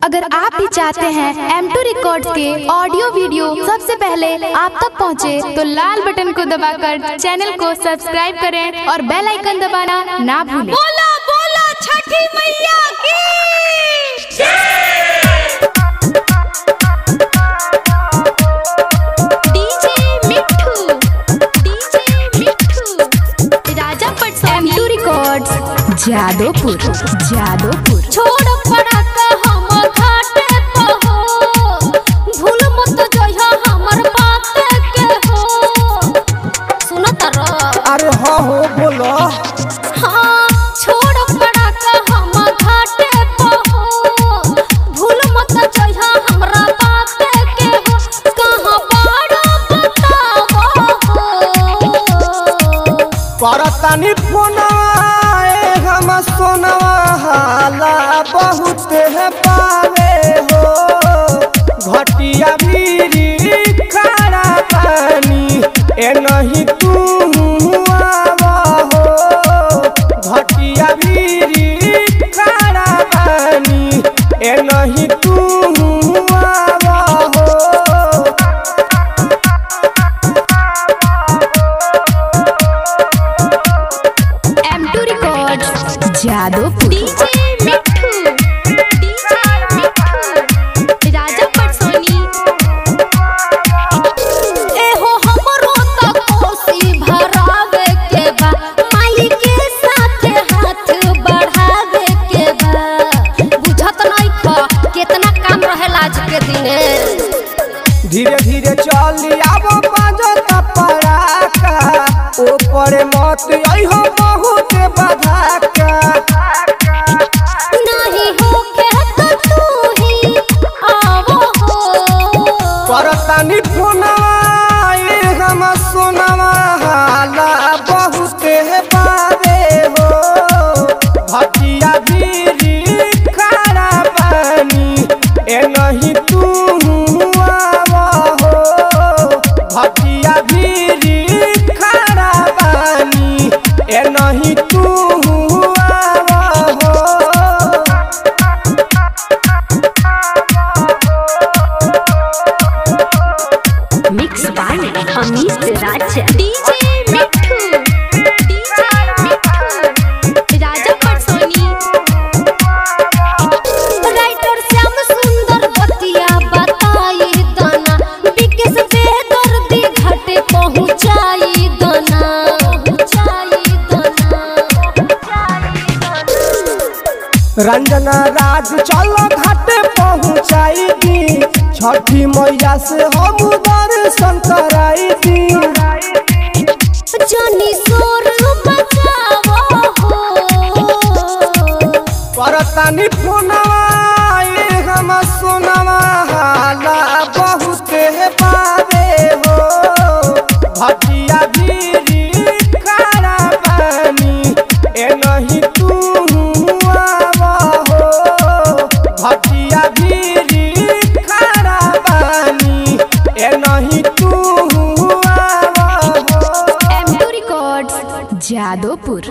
अगर आप भी चाहते हैं M2 रिकॉर्ड्स के ऑडियो वीडियो सबसे पहले आप तक पहुंचे, तो लाल बटन को दबाकर चैनल को सब्सक्राइब करें और बेल आइकन दबाना ना भूलें। बोला बोला छठी मैया की M2 रिकॉर्ड्स जादोपुर छोड़ पड़ाका हम घाटे पे हो, भूल मत जइहा हमर बात के हो। सुनो तारा अरे हाँ हो बोलो। हाँ छोड़ पड़ाका हम घाटे पे हो, भूल मत जइहा हमरा बात के हो। कहाँ बाड़ा बताओ हो, करतानी फोनवा हम सोनवा हाला बहुत है पावे हो, घटिया भीरी खड़ा पानी ए नहीं तू आवा हो, घटिया भीरी खड़ा पानी ए नहीं तू आवा हो। M2 रिकॉर्ड्स जादोपुर राजा परसोनी एहो हमरो त कोसी भरावे के बा, माई के साथे हाथ बढ़ावे के बा। बुझत नहीं ख कितना काम रहेला आज के दिने। धीरे धीरे चली आबो बाजत पड़ाका, ऊपर मत अइहो बहुत बधाका। नहीं हो के तो तू ही आवो हो, करतानी फोनवा हम सोनवा हाला बहुत है बावे हो, भटिया भीरी खड़ा पानी ए नहीं तू आवा हो, भटिया भीरी खड़ा पानी ए नहीं तू आवा हो। Mix by Amit Raj DJ Mithu Raja Parsoni writer Shyam Sundar बतिया बताई दाना, विकेश बेदर्दी घाटे पहुंचाई दाना। रंजना राज चलो घाटे पहुँचाई दी, छठी मैया से हम दर्शन कराई दी। जनी सोर बचावो हो, करतानी फोनवा हम सोनवा हाला बहुत है पावे हो, भटिया भीरी खड़ा पानी ए नहीं तू आवा हो, भटिया भीरी खड़ा पानी ए नहीं तू आवा हो। M2 records Jadopur.